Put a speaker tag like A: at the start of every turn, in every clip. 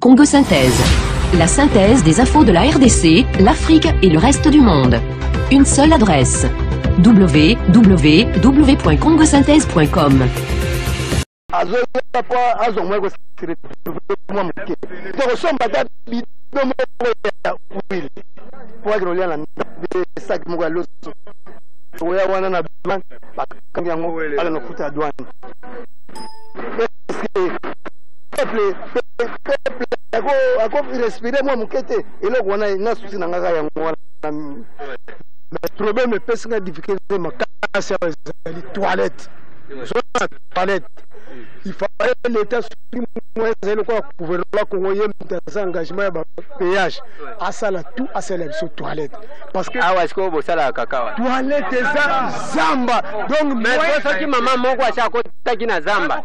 A: Congo Synthèse. La synthèse des infos de la RDC, l'Afrique et le reste du monde. Une seule adresse. www.congosynthèse.com.
B: Respirer moi mukete et là on a une souci dans la mais problème est parce que difficulté ma casse les toilettes il fallait l'état moi c'est le quoi gouvernement congolais dans engagement péage à ça là tout à celle sur toilette parce que
C: ah ouais est-ce que vous ça la caca
B: toilette zamba donc
C: mais ça qui maman moko acha ko takina zamba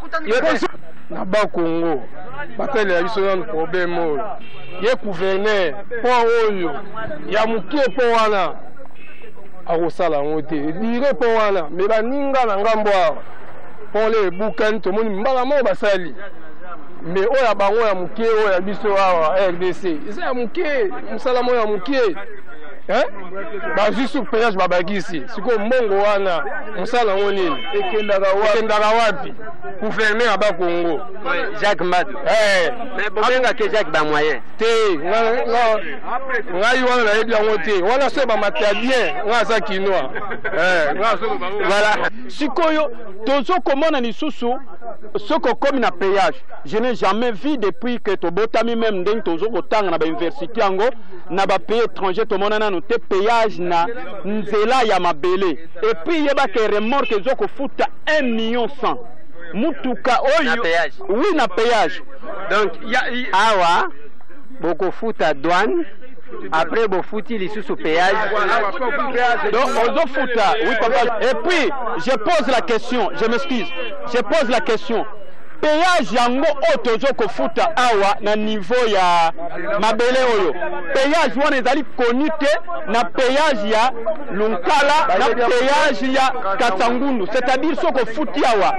B: na ba Congo batel ya biso na problème oyo ye gouverneur po oyo ya mukie po wana akosala ngo te dire po wana me baninga na ngambo po le bukan to moni mbala mo basali me oya bango ya mukie oyo ya biso awa RDC isa ya mukie musala mo ya mukie bazwi sur péage babakisi siko mbongo wana musala ngo nini ekendaka wapi gouverneur aba Congo
C: Jacques Mad mais bobenga ke Jacques ba moyen
B: te ngai wana na yebi yango te wana so ba matia bien nga sa kinoa
D: voilà sikoyo tozo komona lisusu soko comme na péage je n'ai jamais vu depuis que tobotami même ndenge tozo kotanga na ba université yango na ba pays étranger tomona nanu te péage na nzela ya mabele et puis yeba ke remorque zo kofuta 1,1 million mutuka oyo oui na péage
C: donc awa boko futa douane après bo futi li sous péage
D: donc on doit futa oui papa et puis je pose la question je m'excuse je pose la question péage yango otozo kofuta awa na niveau ya mabele oyo péage wana ezali connu te na péage ya Lunkala na péage ya Kasangundu c'est-à-dire soko futi awa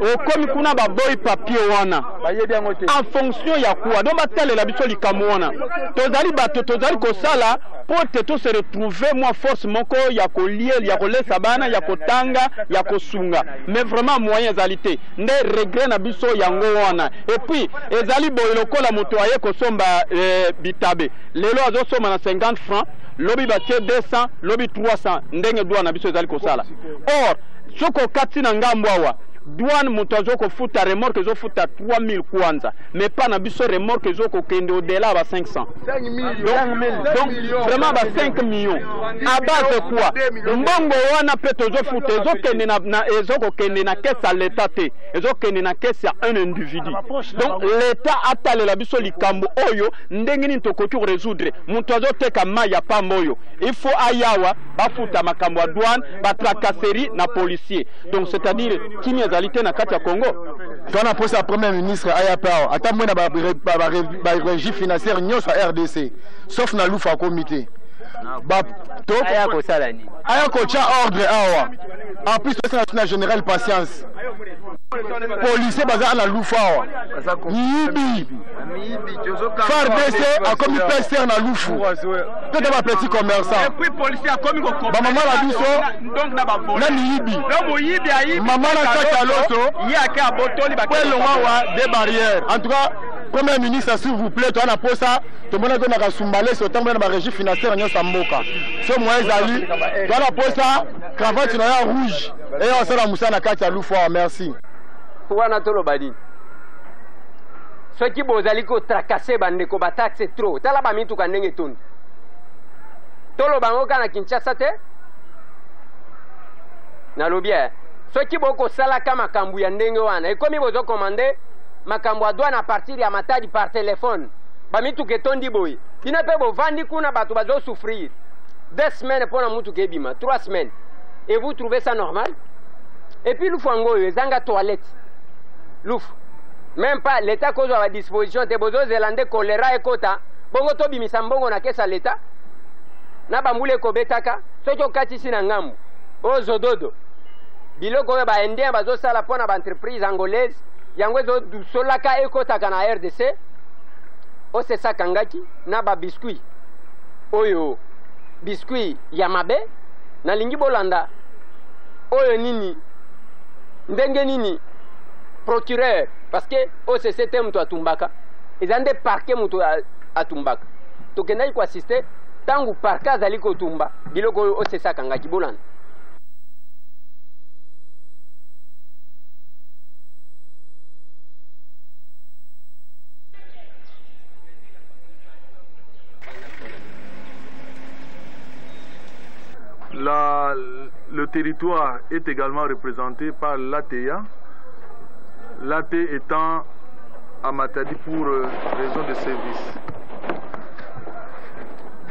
D: okomi kuna ba boy papier wana en fonction ya quoi donc batalela biso likamu wana tozali bato tozali kosala pote to se retrouver moi force moko ya koliel ya kolesa bana ya kotanga ya kosunga mais vraiment moyen ezalité nde regret na biso yango wana et puis ezali boy lokola moto aye kosomba bitabe lelo azosoma na 50 francs lobi batie 200 lobi 300 ndenge douane na biso ezali kosala or soko kati na ngambo awa douane moto azoko futa remorque zo futa 3000 kwanza mais pas na biso remorque zo ko kende au-delà ba 500 donc vraiment ba 5 millions à base quoi mbongo wana pe tozo futa zo kende na ezoko kende na caisse à l'état te ezo kende na caisse ya un individu donc l'état atale la biso likambo oyo ndenge ni tokoki résoudre moto azo teka maya pamba oyo il faut ayawa ba futa makambo ya douane ba tracasserie na policier donc c'est-à-dire kimi na kati ya Congo
B: quand on a posé la première ministre Ayapao ata mona ba régie financière nyonso RDC sauf na lufa comité ba to
C: ayako salani
B: ayako cha ordre awa en plus c'est la général patience policier bazar na lufa awa yibi FARDC a commis pester na lufu tout de petit commerçant
D: et puis policier a commis ko
B: ba maman la biso
D: donc na ba
B: na yibi
D: donc moyibi ayi
B: maman la kaka loto
D: yake abotoli ba
B: wa des barrières en tout cas premier ministre s'il vous plaît toi na posa to mona to na kasumbale so tango na ba régie financière nyo samboka so moi ezali toi na posa cravate na ya rouge et on sala musana kati ya lufu merci
C: wana tolo badi soki bozali ko tracasser bandeko ba taxe trop tala ba mituka ndenge tondi tolo bango kana Kinshasa te na lobia soki boko sala kama makambu ya ndenge wana ekomi bozo commander makambu a douane à partir ya matadi par téléphone ba mituka tondi boy ina pe bo vandi kuna bato bazo souffrir 2 semaines pour na mutuka ebima 3 semaines et vous trouvez ça normal et puis lufu ngo ezanga toilette lufu même pas l'état kozo à disposition te bozo zelande choléra ekota bongo to bimisa mbongo na kesa l'état na bambule ko betaka soki okatisi na ngambu ozododo biloko oyo ba indien bazo sala pona ba entreprise angolaise yango ezo solaka ekotaka na RDC osesakangaki na babiskuit oyo biskuit ya mabe nalingi bolanda oyo nini ndenge nini procureur parce que OCC te mutu atumbaka eza nde parquet mutu atumbaka tokendaki koasiste ntango parquet azali kotumba biloko oyo osesakangaki bolanda.
E: Le territoire est également représenté par l'ATEA, l'AT étant à Matadi pour raison de service.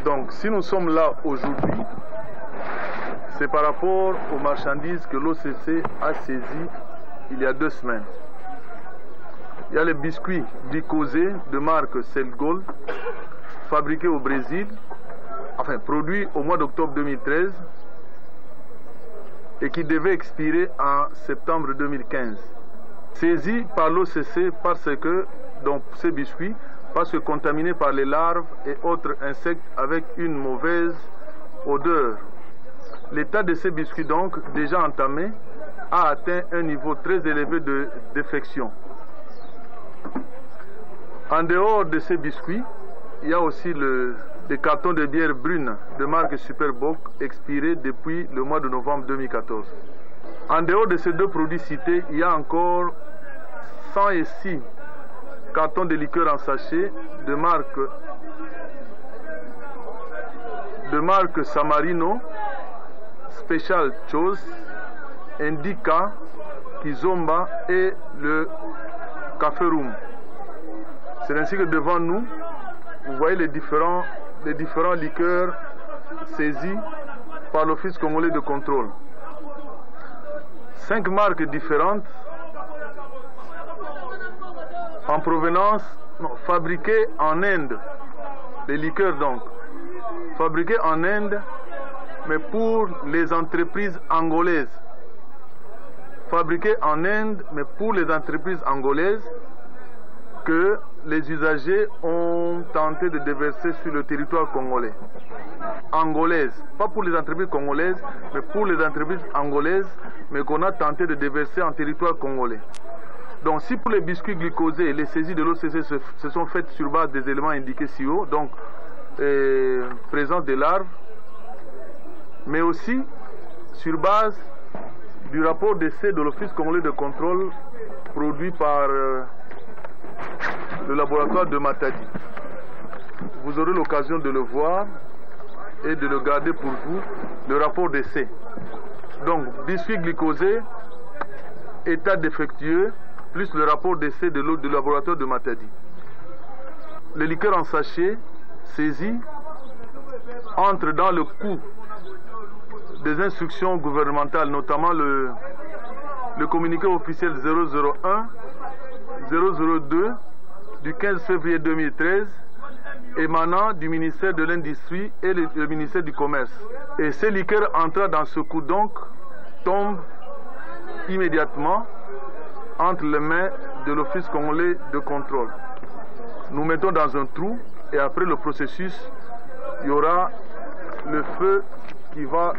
E: Donc si nous sommes là aujourd'hui, c'est par rapport aux marchandises que l'OCC a saisies il y a 2 semaines. Il y a les biscuits glycosés de marque Celgold, fabriqués au Brésil, enfin produits au mois d'octobre 2013, et qui devait expirer en septembre 2015. Saisis par l'OCC parce que donc, ces biscuits, parce que contaminés par les larves et autres insectes avec une mauvaise odeur. L'état de ces biscuits, donc, déjà entamé, a atteint un niveau très élevé de défection. En dehors de ces biscuits, il y a aussi des cartons de bière brune de marque Superboc expirés depuis le mois de novembre 2014. En dehors de ces 2 produits cités, il y a encore 106 cartons de liqueur en sachet de marque Samarino, Special Chose, Indica, Kizomba et le Café Room. C'est ainsi que devant nous, vous voyez les différents liqueurs saisis par l'Office congolais de contrôle. 5 marques différentes en provenance, fabriquées en Inde, les liqueurs donc, fabriquées en Inde, mais pour les entreprises angolaises. Fabriquées en Inde, mais pour les entreprises angolaises, que les usagers ont tenté de déverser sur le territoire congolais. Angolaises, pas pour les entreprises congolaises, mais pour les entreprises angolaises, mais qu'on a tenté de déverser en territoire congolais. Donc si pour les biscuits glycosés, les saisies de l'OCC se sont faites sur base des éléments indiqués ci haut, donc présence des larves, mais aussi sur base du rapport d'essai de l'Office congolais de contrôle produit par le laboratoire de Matadi. Vous aurez l'occasion de le voir et de le garder pour vous, le rapport d'essai. Donc, biscuits glycosés, état défectueux, plus le rapport d'essai de l'eau du laboratoire de Matadi. Les liqueurs en sachet saisies entrent dans le coût des instructions gouvernementales, notamment le communiqué officiel 001 002 du 15 février 2013 émanant du ministère de l'Industrie et le ministère du Commerce. Et ces liqueurs entrant dans ce coût donc tombent immédiatement entre les mains de l'Office congolais de contrôle. Nous mettons dans un trou et après le processus, il y aura le feu qui va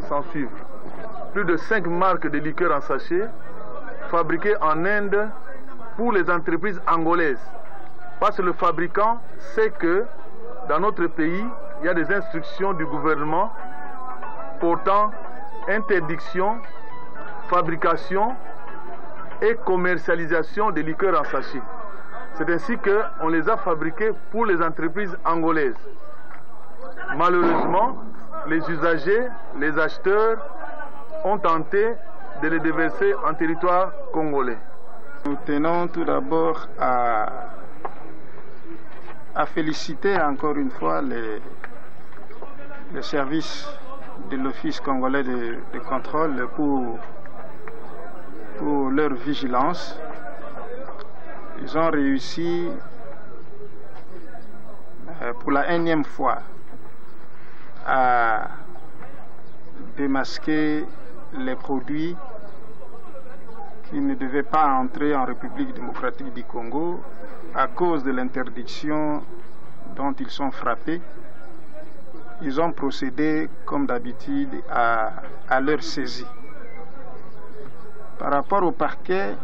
E: s'en suivre. Plus de 5 marques de liqueurs en sachet fabriquées en Inde pour les entreprises angolaises. Parce que le fabricant sait que dans notre pays, il y a des instructions du gouvernement portant interdiction, fabrication et commercialisation des liqueurs en sachet. C'est ainsi qu'on les a fabriqués pour les entreprises angolaises. Malheureusement, les usagers, les acheteurs ont tenté de les déverser en territoire congolais.
F: Nous tenons tout d'abord à féliciter encore une fois les services de l'Office congolais de contrôle pour leur vigilance. Ils ont réussi pour la 1e fois à démasquer les produits qui ne devaient pas entrer en République démocratique du Congo à cause de l'interdiction dont ils sont frappés, ils ont procédé comme d'habitude à leur saisie. Par rapport au parquet,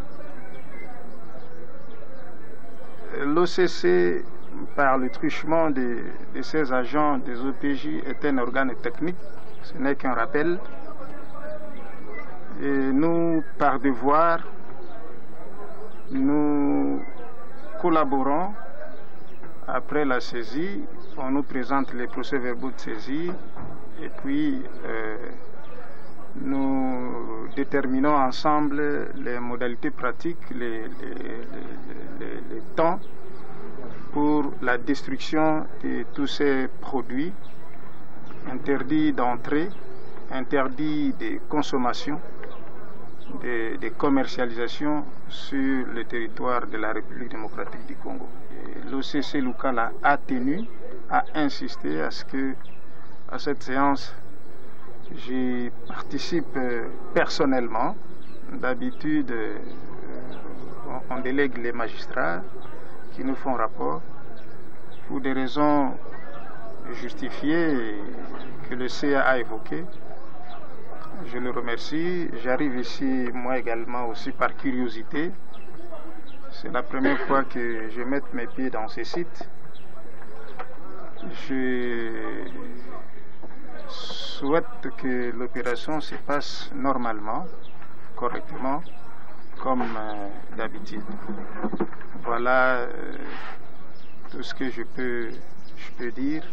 F: l'OCC, par le truchement de ses agents des OPJ, est un organe technique, ce n'est qu'un rappel. Et nous, par devoir, nous collaborons. Après la saisie, on nous présente les procès-verbaux de saisie et puis nous déterminons ensemble les modalités pratiques, les temps pour la destruction de tous ces produits interdits d'entrée, interdits de consommation, de commercialisation sur le territoire de la République démocratique du Congo. L'OCC Lukala a tenu à insister à ce que, à cette séance, j'y participe personnellement. D'habitude, on délègue les magistrats qui nous font rapport pour des raisons justifiées que le CA a évoquées. Je le remercie. J'arrive ici, moi également, aussi par curiosité. C'est la première fois que je mette mes pieds dans ces sites. Je souhaite que l'opération se passe normalement, correctement, comme d'habitude. Voilà tout ce que je peux dire.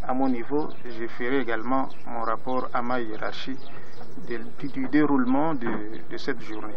F: À mon niveau, je ferai également mon rapport à ma hiérarchie du déroulement de cette journée.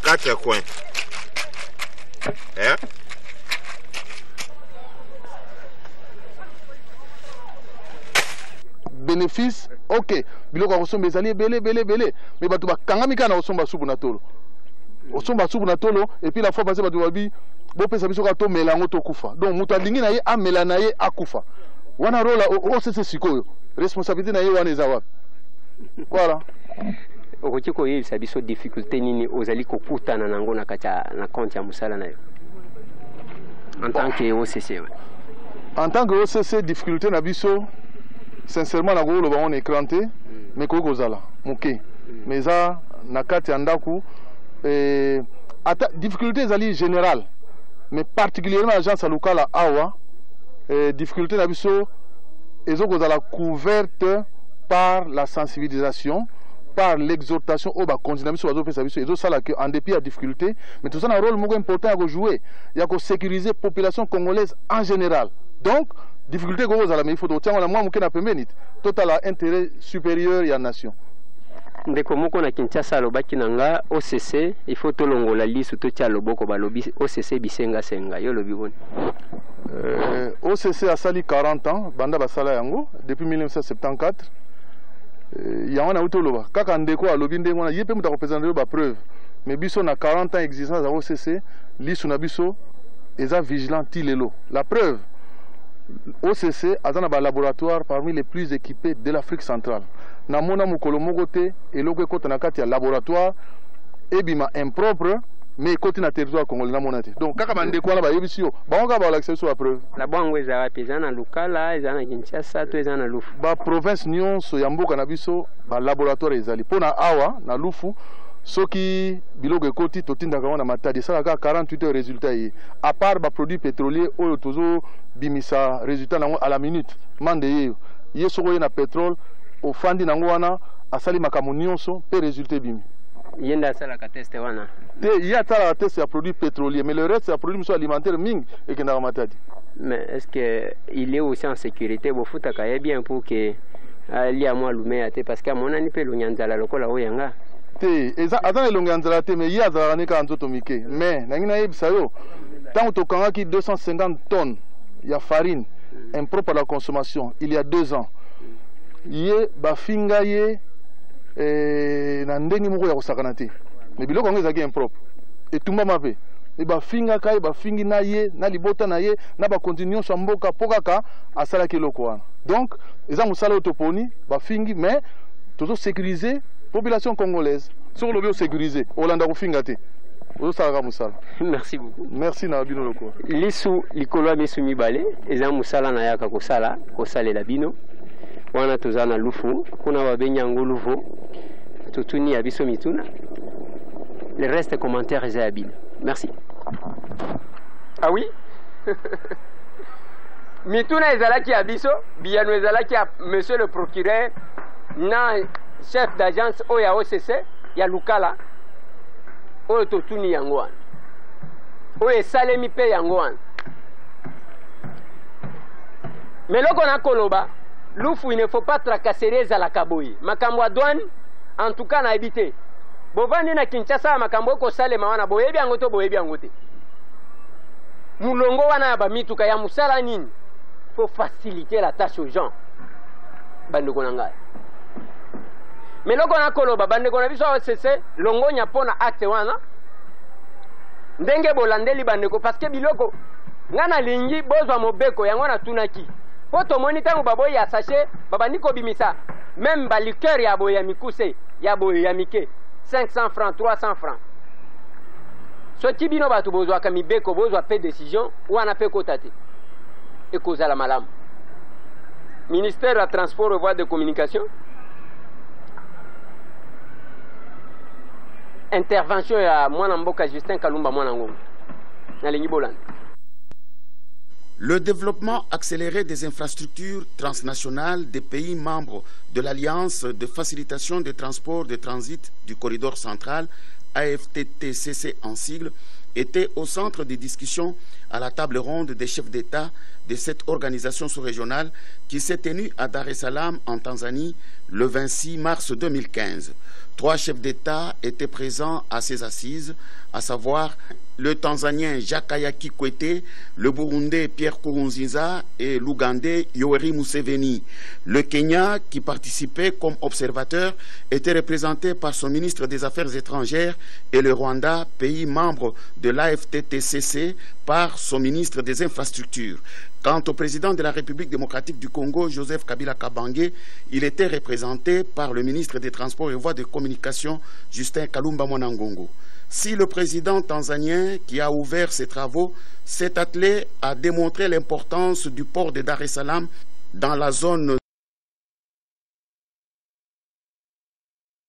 G: Quatre coins. Hein?
H: Bénéfice, ok. Biloko kosomba ezali belé. Mais bato ba kangamika na kosomba supu na tolo. Osomba supu na tolo et puis la fois passée bato babi bo pesa biso ka to melango to kufa. Donc mutu alingi na ye a melana ye akufa. Wana rola o sese sikoyo. Responsabilité na ye wana eza wapi? Voilà.
C: Okoki koyebisa biso difficulté nini ozali kokutana nango na kati na compte ya musala na yo en tant que OCC?
H: En tant que OCC, difficulté na biso sincèrement na golo ba on écran te mais ko kozala moké mais ça na kati ya ndaku difficulté ezali générale mais particulièrement agence locale awa difficulté na biso ezokozala couverte par la sensibilisation, par l'exhortation au bas continuer sur les services et ça là que en dépit de difficulté mais tout ça a un rôle important à jouer. Il y a que sécuriser la population congolaise en général. Donc difficulté que vous avez mais il faut tenir la moi mukena pembeni total intérêt supérieur à la nation.
C: Ndeko moko na Kinshasa lobaki nanga OCC il faut tolongola lisu to tia loboko balobi OCC bisenga senga yo lobi boni.
H: OCC a sali 40 ans banda basala yango depuis 1974. Il y a un autre loba kaka ndeko alobi ndenge wana yepe muta représenter ba preuve mais biso na 40 ans existence à OCC lisu na biso eza vigilant tilelo. La preuve OCC a un laboratoire parmi les plus équipés de l'Afrique centrale. Namona mukolo mogote eloko ekota na kati ya laboratoire ebima impropre mais côté na territoire congolais na monate donc kaka bande kwa la ba yebisi yo bango ka ba l'accès sur la preuve
C: la bango ezala peza na Lukala ezala na Kinshasa to ezala na Lufu
H: ba province nyonso ya mboka na biso ba laboratoire ezali pona awa na Lufu soki biloko ekoti totindaka ngo na Matadi esalaka 48 heures résultat ye à part ba produits pétroliers oyo tozo bimisa résultat nango à la minute mande ye soko ye na pétrole ofandi nango wana asali makambo nyonso pe résultat bimi
C: yenda sala ka test wana
H: il y a la test à produits pétroliers mais le reste c'est produits alimentaires ming et que na Matadi.
C: Mais est-ce que il est aussi en sécurité bo futaka ye bien pour que ali a moi lumea te parce que mon ani pe lunyanzala lokola oyanga
H: te eza azana lunyanzala te mais ya za ne ka nzoto mike mais nangina yebisa yo tant to kangaki 250 tonnes ya farine impropre à la consommation il y a 2 ans ye bafinga ye na ndenge moko ya kosakana te mais biloko yango ezalaki impropre etumbama mpe e bafinga kai bafingi na ye na libota na ye na bakontinue nyonso ya mboka mpo kaka asalaki eloko wana donc eza mosala oyo toponi bafingi mais tozosécurize population congolaise soki olobi osécurize olanda kofinga te ozosalaka mosala.
C: Merci beaucoup.
H: Merci na bino lokola
C: lisu likolo ya misu mibale eza mosala na yaka kosalela bino wana toza na Lufu kuna babengi yango Lufu totuni ya biso mituna le reste commentaire eza ya bino. Merci. Ah oui mituna ezalaki ya biso biyano ezalaki ya monsieur le procureur na chef d'agence oyo ya OCC ya Lukala oyo totuni yango wana oyo esalemi mpe yango wana meloko na koloba Lufu il ne faut pas tracasserie ezalaka boye makambo ya douane en tout cas na ebite bovandi na Kinshasa makambo kosalema wana boyebi yango to boyebi yango te mulongo wana ya bamituka ya musala nini faut faciliter la tâche aux gens bandeko na ngai meloko na koloba bandeko na biso OCC longonya pona acte wana ndenge bolandeli bandeko parce que biloko nga na lingi bozwa mobeko yango na tunaki po tomoni ntango baboyi ya sachet babandi kobimisa même baliqueur ya boye ya mikuse ya boye ya mike 500 francs 300 francs soki bino bato bozwaka mibeko bozwa pe décision wana pe kota te ekozala malamu ministère ya transport et voies de communication intervention ya mwana mboka Justin Kalumba mwana ngongo na lingi bolanda.
G: Le développement accéléré des infrastructures transnationales des pays membres de l'Alliance de facilitation des transports de transit du corridor central, AFTTCC en sigle, était au centre des discussions à la table ronde des chefs d'État de cette organisation sous-régionale qui s'est tenue à Dar es Salaam en Tanzanie le 26 mars 2015. 3 chefs d'État étaient présents à ces assises, à savoir le Tanzanien Jakaya Kikwete, le Burundais Pierre Nkurunziza et l'Ougandais Yoweri Museveni. Le Kenya, qui participait comme observateur, était représenté par son ministre des Affaires étrangères et le Rwanda, pays membre de l'AFTTCC, par son ministre des Infrastructures. Quant au président de la République démocratique du Congo, Joseph Kabila Kabange, il était représenté par le ministre des Transports et Voies de Communication, Justin Kalumba Mwanangongo. Si le président tanzanien qui a ouvert ses travaux s'est attelé à démontrer l'importance du port de Dar es Salaam dans la zone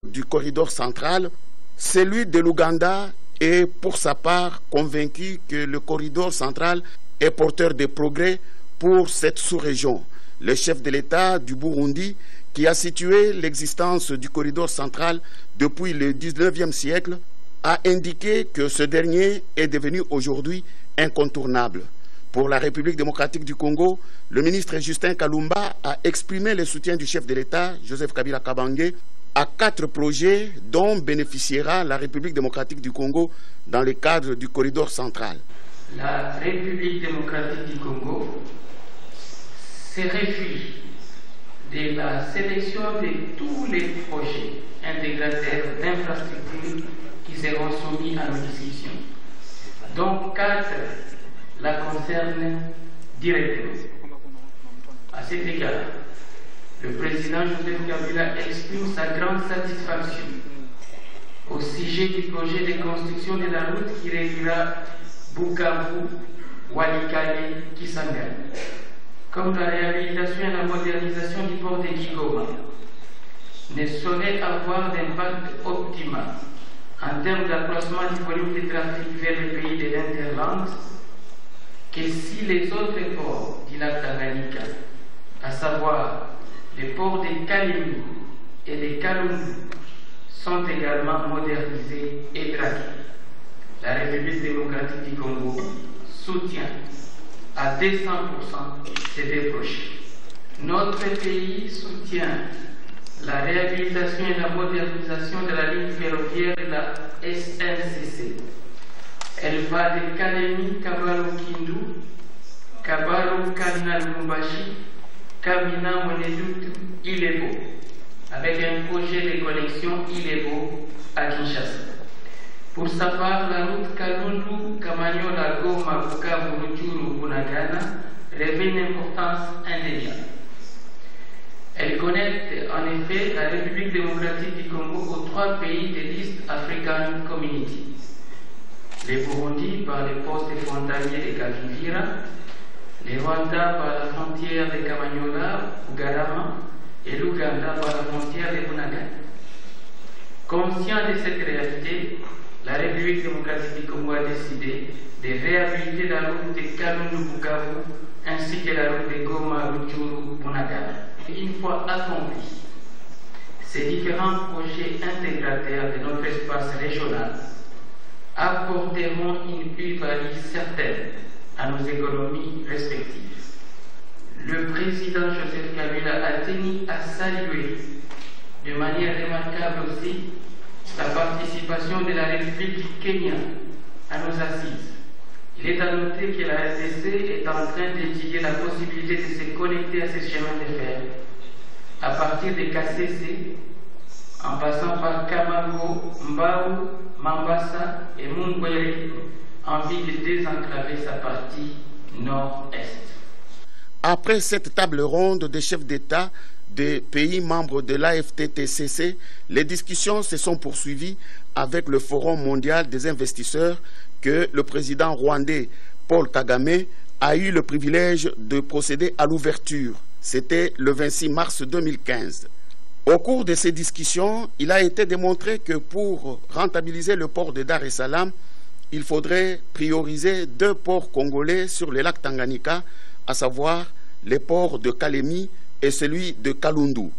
G: du corridor central, celui de l'Ouganda est pour sa part convaincu que le corridor central est porteur de progrès pour cette sous-région. Le chef de l'État du Burundi, qui a situé l'existence du corridor central depuis le 19e siècle, a indiqué que ce dernier est devenu aujourd'hui incontournable. Pour la République démocratique du Congo, le ministre Justin Kalumba a exprimé le soutien du chef de l'État, Joseph Kabila Kabange, à 4 projets dont bénéficiera la République démocratique du Congo dans le cadre du corridor central.
I: La République démocratique du Congo se réfugie de la sélection de tous les projets intégrateurs d'infrastructures qui seront soumis à nos discussions. Donc 4 la concernent directement. À cet égard, le président Joseph Kabila exprime sa grande satisfaction au sujet du projet de construction de la route qui reliera Bukavu, Walikale, Kisangani, comme la réhabilitation et la modernisation du port de Kigoma, ne saurait avoir d'impact optimal en termes d'accroissement du volume de trafic vers le pays de l'Interland que si les autres ports du lac Tanganyika, à savoir les ports de Kalemi et de Kalundu, sont également modernisés et traqués. La République démocratique du Congo soutient à 200% ces deux projets. Notre pays soutient la réhabilitation et la modernisation de la ligne ferroviaire de la SNCC. Elle va de Kalemi, Kabalo-Kindu, Kabalo-Kamina-Lubumbashi, Kamina-Monedutu, Ilebo, avec un projet de connexion Ilebo à Kinshasa. Pour sa part, la route Kalundu, Kamanyola, Goma, Bukavu, Rutshuru, Bunagana revêt une importance indéniable. Elle connecte en effet la République démocratique du Congo aux 3 pays de l'East African Community. Le Burundi par les postes frontaliers de Kavivira, le Rwanda par la frontière de Kamanyola, Bugarama, et l'Ouganda par la frontière de Bunagana. Conscient de cette réalité, la République démocratique du Congo a décidé de réhabiliter la route de Kalundu-Bukavu ainsi que la route de Goma-Rutshuru-Bunagana. Une fois accomplis, ces différents projets intégrateurs de notre espace régional apporteront une plus-value certaine à nos économies respectives. Le président Joseph Kabila a tenu à saluer de manière remarquable aussi la participation de la République du Kenya à nos assises. Il est à noter que la RDC est en train d'étudier la possibilité de se connecter à ces chemins de fer à partir de KCC, en passant par Kamango, Mbao, Mambasa et Mungweri, en vue de désenclaver sa partie nord-est.
G: Après cette table ronde des chefs d'État des pays membres de l'AFTTCC, les discussions se sont poursuivies avec le Forum mondial des investisseurs que le président rwandais Paul Kagame a eu le privilège de procéder à l'ouverture. C'était le 26 mars 2015. Au cours de ces discussions, il a été démontré que pour rentabiliser le port de Dar es Salaam, il faudrait prioriser 2 ports congolais sur le lac Tanganyika, à savoir les ports de Kalemi et celui de Kalundu.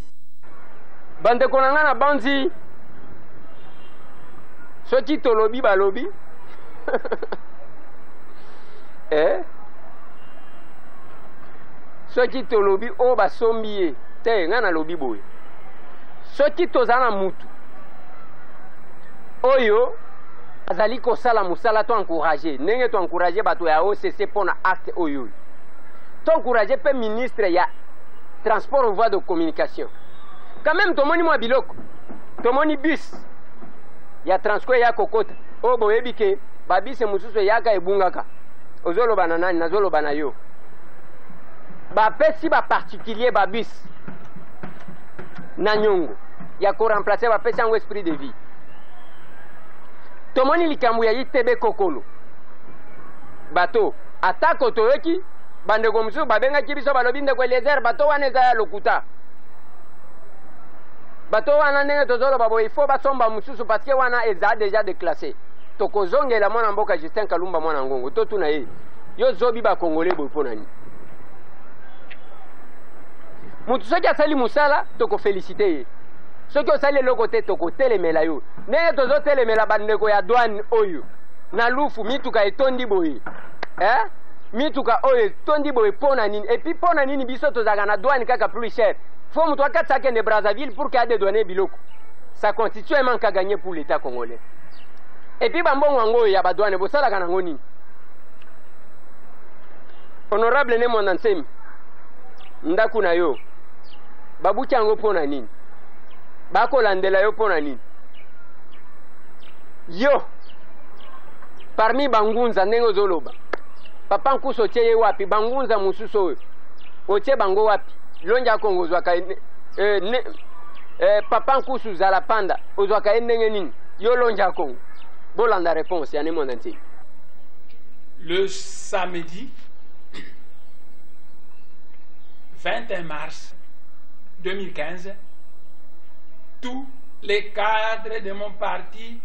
C: Bande konangana banzi soki tolobi balobi soki tolobi o basombi te ngana lobi boy soki tozana mutu oyo azali kosala musala to encourager ndenge to encourager bato ya OCC pona acte oyo to encourager pe ministre ya transport en voie de communication. Quand même, tomoni mwa biloko, tomoni bus, ya Transco ya kokota, o boyebike, babise mususu yaka ebungaka, ozolo bananani, nazolo banayo. Ba pesi ba particulier ba bus, na nyongo, ya ko remplacer ba pesi yango esprit de vie. Tomoni likambu ya itebe kokolo, bato, atako toyoki, bandeko mususu babengaki biso balobi ndeko Eliezer bato wana eza ya lokuta bato wana ndenge tozoloba boye ifo basomba mususu parce que wana eza déjà déclassé tokozongela mwana mboka Justin Kalumba mwana ngongo totuna ye yo zobi bakongole boye mpo nani mutu soki asali musala tokofélicite ye soki osali eloko te tokotelemela yo ndenge tozotelemela bandeko ya douane oyo na lufu mituka etondi boye mituka oyo tondi boye pona nini et puis pona nini biso tozaka na douane kaka plus cher faut mutu akatisa akende Brazzaville pour qu'il y ait des douaniers biloko ça constitue un manque à gagner pour l'état congolais et puis bambongo yango oyo ya badouane bosalaka nango nini honorable ne monda nsemi ndaku na yo babuki yango pona nini bakolandela yo pona nini yo parmi bangunza ndenge ozoloba papa nkusu otie ye wapi bangunza mususu oyo otie bango wapi lonja kongo ozwaka papa nkusu zala panda ozwaka ye ndenge nini Yolonja Congo. Bolanda réponse, il y a monde entier.
J: Le samedi 21 mars 2015, tous les cadres de mon parti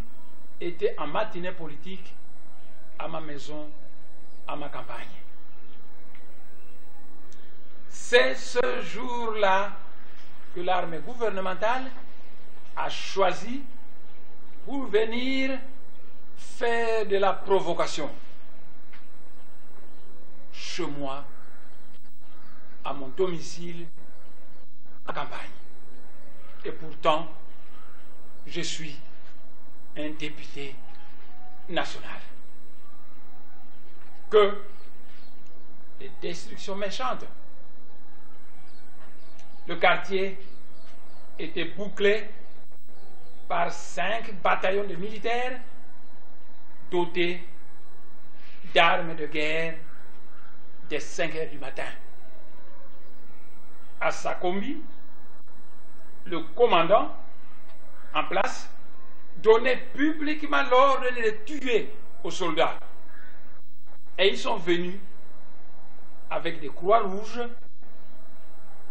J: étaient en matinée politique à ma maison, à ma campagne. C'est ce jour-là que l'armée gouvernementale a choisi pour venir faire de la provocation chez moi, à mon domicile, à campagne. Et pourtant, je suis un député national. Que les destructions méchantes. Le quartier était bouclé par 5 bataillons de militaires dotés d'armes de guerre dès 5 heures du matin. À Sakombi, le commandant en place donnait publiquement l'ordre de les tuer aux soldats. Et ils sont venus avec des croix rouges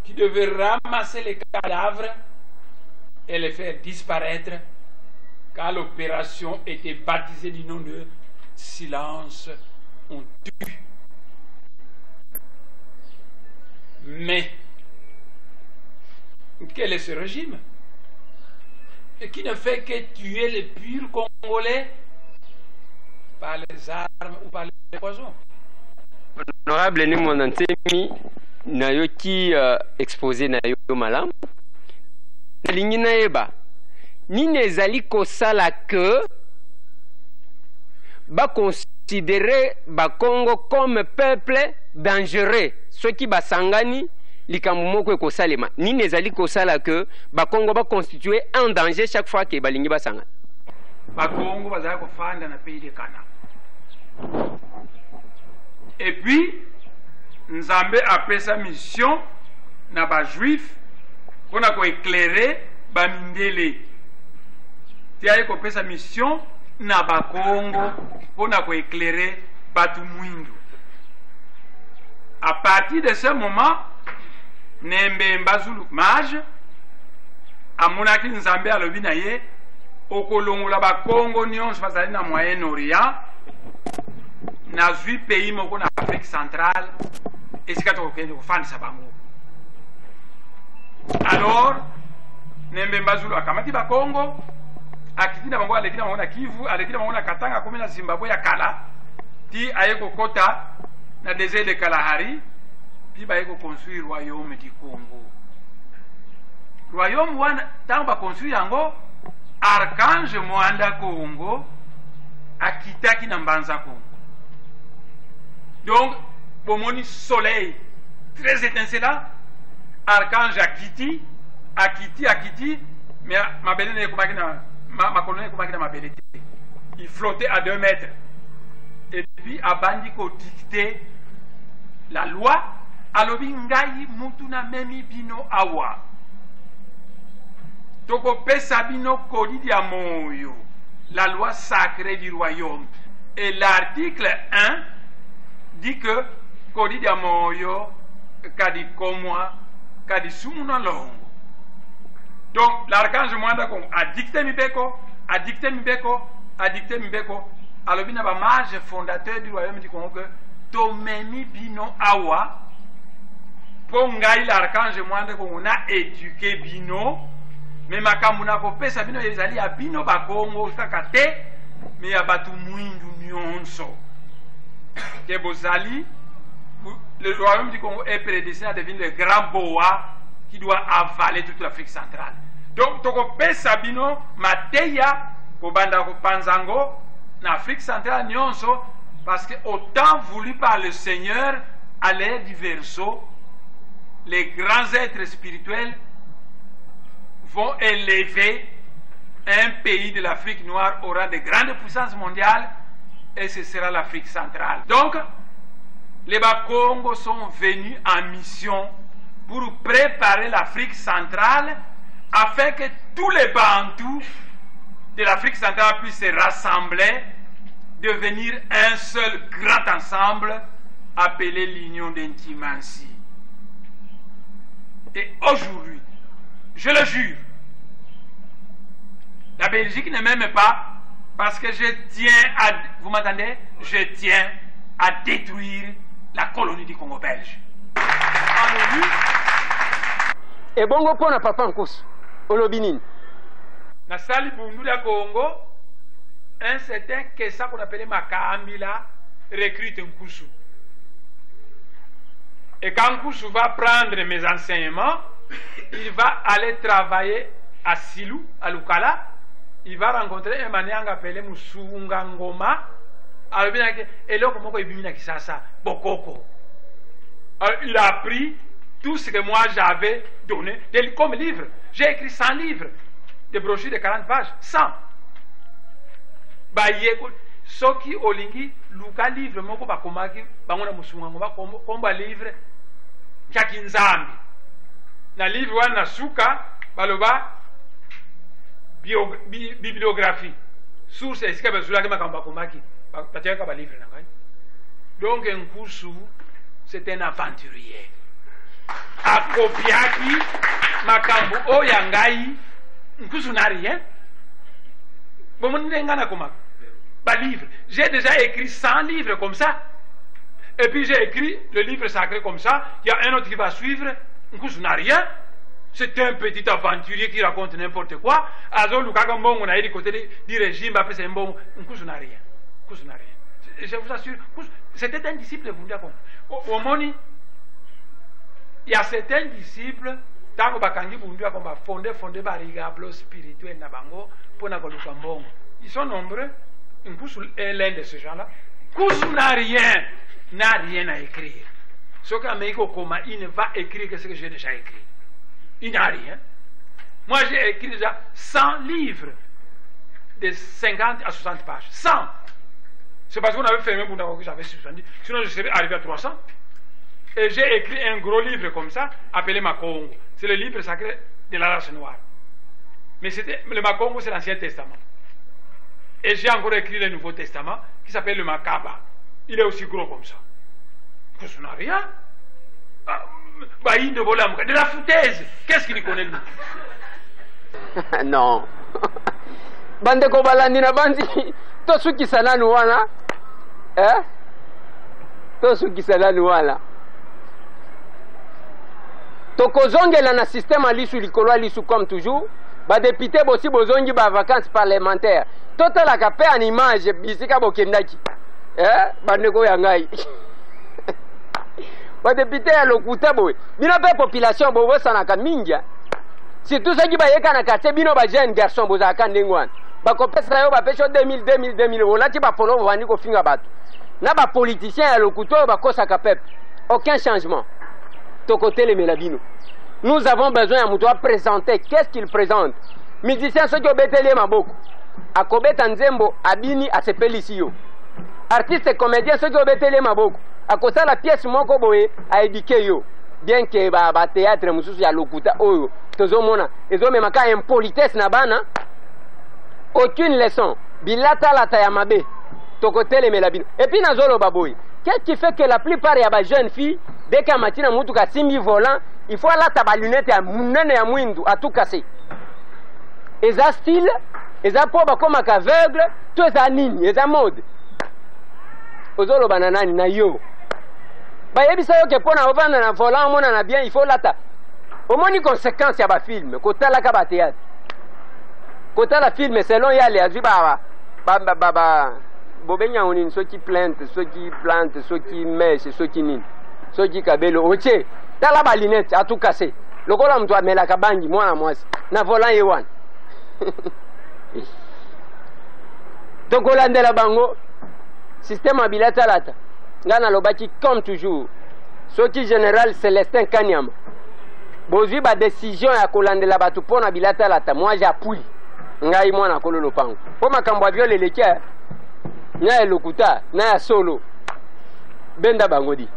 J: qui devaient ramasser les cadavres et les faire disparaître, car l'opération était baptisée du nom de silence, on tue. Mais quel est ce régime qui ne fait que tuer les purs Congolais par les armes ou par les poisons?
C: Honorable Nimondantemi, nayoki exposé nayo malamu. Nalingi nayeba nini ezali kosala que considérer Bakongo comme peuple dangereux. Ceux qui basangani likambo moko ekosalema. Nini ezali kosala que Bakongo ba constituer un danger chaque fois que balingi basangana.
J: Bakongo bazali kofanda na pays de Kana. Et puis Nzambe a sa mission na ba juif pour na ko éclairer ba mindele. Tiaye ko sa mission na ba Congo pour na ko éclairer batu mwindu. À partir de ce moment, Nembe Mbazulu mage amonaki Nzambe alobi na ye okolongola ba Congo nyonso bazali na Moyen-Orient na zwi pays moko na Afrique centrale esika tokende kofandisa bango. Alors Nembe Mbazulu akamati ba Congo akiti na bango aleki na bango na Kivu, aleki na bango na Katanga, akomi na Zimbabwe ya kala ti aye kokota na désert de Kalahari, puis baye ko construire royaume du Congo. Royaume wana tango ba construire yango, Archange Mwanda Congo akitaki na Mbanza Congo. Donc pomoni soleil très étincelant, Archange akiti, mais ma belle ne komaki na ma colonie komaki na ma belle. Il flottait à 2 mètres. Et puis abandi ko dicter la loi alobi ngai mutu na memi bino awa toko pesa bino kodi dia moyo, la loi sacrée du royaume. Et l'article 1 dit que kodi dia moyo kadi komwa kadi sumuna longo. Donc l'archange Mwanda Congo a dicté mibeko alobi na ba mage fondateur du royaume du Congo que tomemi bino awa po ngai l'archange Mwanda Congo na éduqué bino, mais makambo na kopesa bino ezali ya bino ba Congo kaka te, mais ya batu mwindu nyonso ke bozali. Le royaume du Congo est prédestiné à devenir le grand boa qui doit avaler toute l'Afrique centrale. Donc tokopesa bino mateya kobanda kopanzango en Afrique centrale nyonso, parce que autant voulu par le Seigneur à l'aide du verseau, les grands êtres spirituels vont élever un pays de l'Afrique noire au rang de grande puissance mondiale, et ce sera l'Afrique centrale. Donc les Bakongo sont venus en mission pour préparer l'Afrique centrale afin que tous les Bantous de l'Afrique centrale puissent se rassembler, devenir un seul grand ensemble appelé l'Union d'Intimancy. Et aujourd'hui, je le jure, la Belgique ne m'aime pas parce que je tiens à, vous m'entendez, je tiens à détruire la colonie du Congo belge. En ONU,
C: et bongo pona papa Nkusu, olobinin.
J: Na sali bundu da Congo, un certain Kessa qu'on appelait Makambila recrute Nkusu. Et quand Nkusu va prendre mes enseignements, il va aller travailler à Silou, à Lukala. Il va rencontrer un maniang appelé Musunga Ngoma. Alors, il a appris tout ce que moi j'avais donné comme livre. J'ai écrit 100 livres, des brochures de 40 pages, 100. Soki olingi luka livre moko bakomaki bangona musunga ngoma komba livre kya kinzambi na livre wana suka baloba bibliographie source esika bazula ke makamba komaki bateka ba livre nangani. Donc Nkusu c'est un aventurier akopiaki makambo oyangai. Nkusu n'a rien bon ngana komaka livre. J'ai déjà écrit 100 livres comme ça. Et puis j'ai écrit le livre sacré comme ça. Il y a un autre qui va suivre. Nkusu n'a rien. C'est un petit aventurier qui raconte n'importe quoi. Azo Lukaga Mbongo n'a du côté du régime. Après c'est un bon. Nkusu n'a rien. Nkusu n'a rien. Je vous assure. C'était un disciple de Bundia Kongo. Au Moni, il y a certains disciples. Tango Bakangi Bundia Kongo fondé Barigablo spirituel Nabango pour Nagoluka Mbongo. Ils sont nombreux. Nkusu est l'un de ces gens-là. Nkusu n'a rien à écrire. Ce qu'Américo Koma, il ne va écrire que ce que j'ai déjà écrit. Il n'a rien. Moi, j'ai écrit déjà 100 livres de 50 à 60 pages. 100. C'est parce qu'on avait fermé Bundako que j'avais 70. Sinon, je serais arrivé à 300. Et j'ai écrit un gros livre comme ça, appelé Makongo. C'est le livre sacré de la race noire. Mais le Makongo, c'est l'Ancien Testament. Et j'ai encore écrit le Nouveau Testament qui s'appelle le Makaba. Il est aussi gros comme ça. Ça n'a rien. De la foutaise. Qu'est-ce qu'il connaît lui?
C: Non. Bande ko balandina bandi. To suki sana nuwana. To suki sana nuwana. To kozongela na système alisu likolo alisu comme toujours. Ba député bosi bozongi ba vacances parlementaires. Total akape en image bisika bokendaki. Bandeko yangai. Ba député ya lokuta boy. Bino pe population bobo sanaka mingia. Si tout ça qui ba yeka na quartier bino ba jeune garçon bozaka ndengwana. Ba kopesa yo ba pesho 2000 wala ti ba polo vandi ko finga batu. Na ba politicien ya lokuta ba kosaka pep. Aucun changement. Tokote les melabino. Nous avons besoin à Moutoua présenter. Qu'est-ce qu'il présente? Musicien ceux qui ont bételé Maboko. A Kobeta Nzembo, Abini, à Sepelisio. Artistes et comédiens ceux qui ont bételé Maboko. À côté la pièce Moko Boé, à éduquer yo. Bien que ba théâtre, Moussous, ya Lokuta, Oyo, Tozomona, ils ont même un impolitesse Nabana. Aucune leçon. Bilata la Tayamabe. Tokote les Melabino. Et puis Nazolo Baboy. Qu'est-ce qui fait que la plupart des jeunes filles, dès qu'à matin, Moutouka Simi volant, il faut aller à lunette à Mounene à Mouindou, à tout casser. Et ça style, et ça pour comme un aveugle, tout ça nini, et ça mode. Ozolo bananani na yo. Ba yebisa yo ke pona ovanda na volant mona na bien, il faut lata. Au moins une conséquence ya ba film, kota la ka ba théâtre. Kota la film selon ya les azu ba bobenya onini ceux qui plaintent, ceux qui plantent, ceux qui mèchent, ceux qui nini. Ceux qui kabelo oche. Tala ba lunette à tout casser. Lokola mtu amela kabangi mwana mwasi. Na volant yewan. Tokolandela bango système abilata lata ngana lobaki comme toujours soki général Célestin Kanyama bozwi ba décision ya kolandela batu pona bilata lata moi j'appuie ngai mwana kololo pango po makambo ya viole lekia na lokuta na ya solo benda bango di